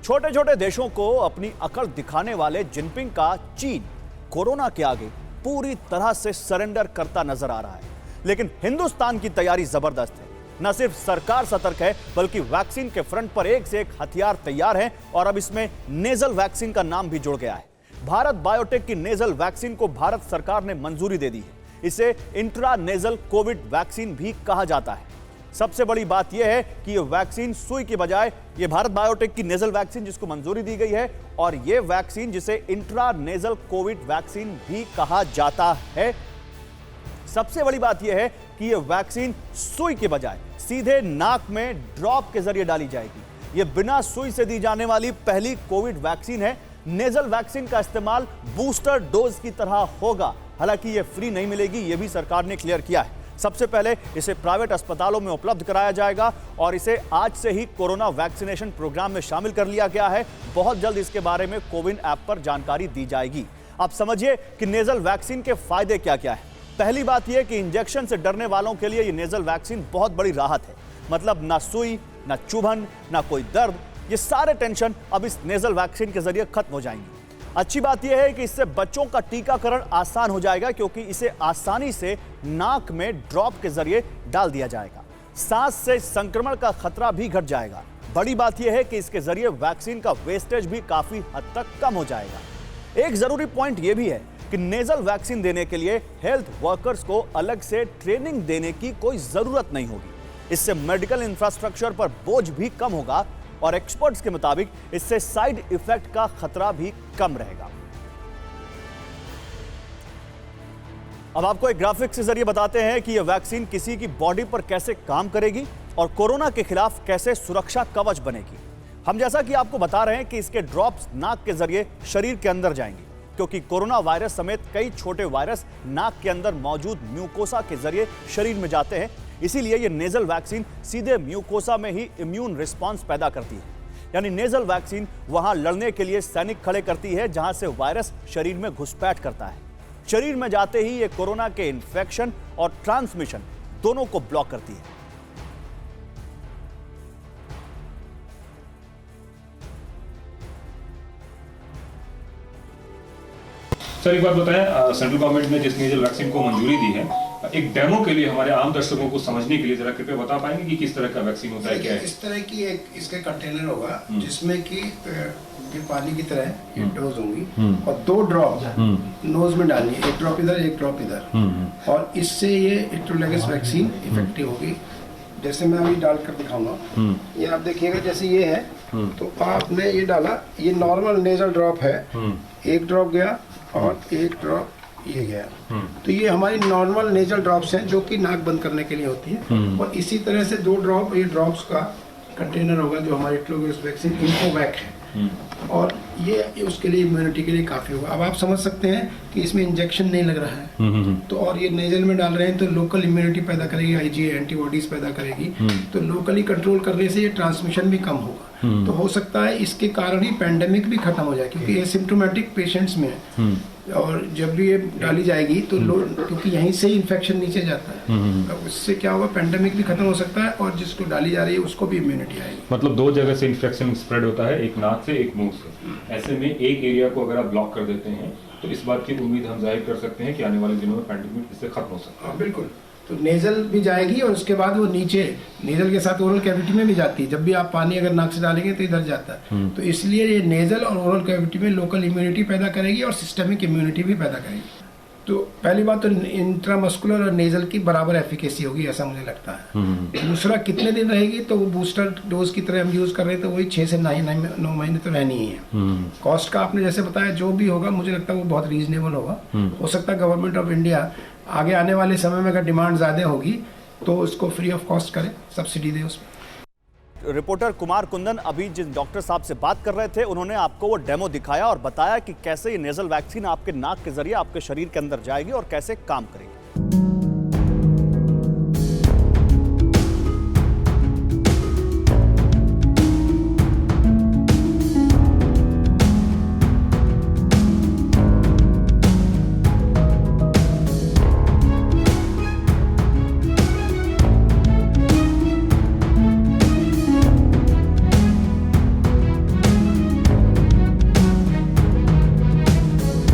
छोटे छोटे देशों को अपनी अकड़ दिखाने वाले जिनपिंग का चीन कोरोना के आगे पूरी तरह से सरेंडर करता नजर आ रहा है। लेकिन हिंदुस्तान की तैयारी जबरदस्त है। न सिर्फ सरकार सतर्क है बल्कि वैक्सीन के फ्रंट पर एक से एक हथियार तैयार हैं और अब इसमें नेजल वैक्सीन का नाम भी जुड़ गया है। भारत बायोटेक की नेजल वैक्सीन को भारत सरकार ने मंजूरी दे दी है। इसे इंट्रा नेजल कोविड वैक्सीन भी कहा जाता है। सबसे बड़ी बात यह है कि यह वैक्सीन सुई की बजाय यह भारत बायोटेक की नेजल वैक्सीन जिसको मंजूरी दी गई है और यह वैक्सीन जिसे इंट्रा नेजल कोविड वैक्सीन भी कहा जाता है। सबसे बड़ी बात यह है कि यह वैक्सीन सुई के बजाय सीधे नाक में ड्रॉप के जरिए डाली जाएगी। यह बिना सुई से दी जाने वाली पहली कोविड वैक्सीन है। नेजल वैक्सीन का इस्तेमाल बूस्टर डोज की तरह होगा। हालांकि यह फ्री नहीं मिलेगी, यह भी सरकार ने क्लियर किया है। सबसे पहले इसे प्राइवेट अस्पतालों में उपलब्ध कराया जाएगा और इसे आज से ही कोरोना वैक्सीनेशन प्रोग्राम में शामिल कर लिया गया है। बहुत जल्द इसके बारे में कोविन ऐप पर जानकारी दी जाएगी। आप समझिए कि नेजल वैक्सीन के फायदे क्या क्या है। पहली बात यह कि इंजेक्शन से डरने वालों के लिए यह नेजल वैक्सीन बहुत बड़ी राहत है। मतलब ना सुई, ना चुभन, ना कोई दर्द, ये सारे टेंशन अब इस नेजल वैक्सीन के जरिए खत्म हो जाएंगे। अच्छी बात यह है कि इससे बच्चों का टीकाकरण आसान हो जाएगा क्योंकि इसे आसानी से नाक में ड्रॉप के जरिए डाल दिया जाएगा। सांस से संक्रमण का खतरा भी घट जाएगा। बड़ी बात यह है कि इसके जरिए वैक्सीन का वेस्टेज भी काफी हद तक कम हो जाएगा। एक जरूरी पॉइंट यह भी है कि नेजल वैक्सीन देने के लिए हेल्थ वर्कर्स को अलग से ट्रेनिंग देने की कोई जरूरत नहीं होगी। इससे मेडिकल इंफ्रास्ट्रक्चर पर बोझ भी कम होगा और एक्सपर्ट्स के मुताबिक इससे साइड इफेक्ट का खतरा भी कम रहेगा। अब आपको एक ग्राफिक्स के जरिए बताते हैं कि यह वैक्सीन किसी की बॉडी पर कैसे काम करेगी और कोरोना के खिलाफ कैसे सुरक्षा कवच बनेगी। हम जैसा कि आपको बता रहे हैं कि इसके ड्रॉप्स नाक के जरिए शरीर के अंदर जाएंगे क्योंकि कोरोना वायरस समेत कई छोटे वायरस नाक के अंदर मौजूद म्यूकोसा के जरिए शरीर में जाते हैं। इसीलिए यह नेजल वैक्सीन सीधे म्यूकोसा में ही इम्यून रिस्पांस पैदा करती है। यानी नेजल वैक्सीन वहां लड़ने के लिए सैनिक खड़े करती है जहां से वायरस शरीर में घुसपैठ करता है। शरीर में जाते ही यह कोरोना के इन्फेक्शन और ट्रांसमिशन दोनों को ब्लॉक करती है। सर एक बात बताएं, सेंट्रल गवर्नमेंट ने जिस नेजल वैक्सीन को मंजूरी दी है, एक डेमो के लिए हमारे आम दर्शकों को समझने के लिए जरा कृपया बता पाएंगे कि किस तरह का वैक्सीन होता है, क्या है? इस तरह की एक इसका कंटेनर होगा जिसमें कि ये पानी की तरह ये डोज होंगी और 2 ड्रॉप नोज में डालनी है, 1 ड्रॉप इधर, 1 ड्रॉप इधर, और इससे ये इंट्रोलेगस वैक्सीन इफेक्टिव होगी। जैसे मैं अभी डालकर दिखाऊंगा, ये आप देखिएगा जैसे ये है, तो आपने ये डाला, ये नॉर्मल नेजल ड्रॉप है, 1 ड्रॉप गया और 1 ड्रॉप ये गया। तो ये हमारी नॉर्मल नेजल ड्रॉप्स हैं जो कि नाक बंद करने के लिए होती है। और इसी तरह से 2 ड्रॉप ये ड्रॉप्स का कंटेनर होगा जो हमारी इंट्रोलेगस वैक्सीन इन्फोवैक है और ये उसके लिए इम्यूनिटी के लिए काफी होगा। अब आप समझ सकते हैं कि इसमें इंजेक्शन नहीं लग रहा है तो और ये नेजल में डाल रहे हैं तो लोकल इम्यूनिटी पैदा करेगी, आईजीए एंटीबॉडीज पैदा करेगी, तो लोकली कंट्रोल करने से ये ट्रांसमिशन भी कम होगा। तो हो सकता है इसके कारण ही पैंडेमिक भी खत्म हो जाए क्योंकि एसिम्प्टोमेटिक पेशेंट्स में और जब भी ये डाली जाएगी तो क्योंकि यहीं से ही इन्फेक्शन नीचे जाता है, तो उससे क्या होगा, पैंडेमिक भी खत्म हो सकता है और जिसको डाली जा रही है उसको भी इम्यूनिटी आएगी। मतलब 2 जगह से इन्फेक्शन स्प्रेड होता है, एक नाक से एक मुंह से। ऐसे में एक एरिया को अगर आप ब्लॉक कर देते हैं तो इस बात की उम्मीद हम जाहिर कर सकते हैं कि आने वाले दिनों में पैंडेमिक इससे खत्म हो सकता है। बिल्कुल। तो नेजल भी जाएगी और उसके बाद वो नीचे नेजल के साथ ओरल कैविटी में भी जाती है। जब भी आप पानी अगर नाक से डालेंगे तो इधर जाता है। तो इसलिए ये नेजल और ओरल कैविटी में लोकल इम्यूनिटी पैदा करेगी और सिस्टमिक इम्यूनिटी भी पैदा करेगी। तो पहली बात तो इंट्रामस्कुलर और नेजल की बराबर एफिकेसी होगी, ऐसा मुझे लगता है। दूसरा कितने दिन रहेगी, तो वो बूस्टर डोज की तरह हम यूज कर रहे हैं तो वही 6 से 9 महीने तो रहनी ही है। कॉस्ट का आपने जैसे बताया जो भी होगा मुझे लगता है वो बहुत रीजनेबल होगा। हो सकता है गवर्नमेंट ऑफ इंडिया आगे आने वाले समय में अगर डिमांड ज्यादा होगी तो उसको फ्री ऑफ कॉस्ट करे, सब्सिडी दे उसमें। रिपोर्टर कुमार कुंदन अभी जिन डॉक्टर साहब से बात कर रहे थे उन्होंने आपको वो डेमो दिखाया और बताया कि कैसे ये नेजल वैक्सीन आपके नाक के जरिए आपके शरीर के अंदर जाएगी और कैसे काम करेगी।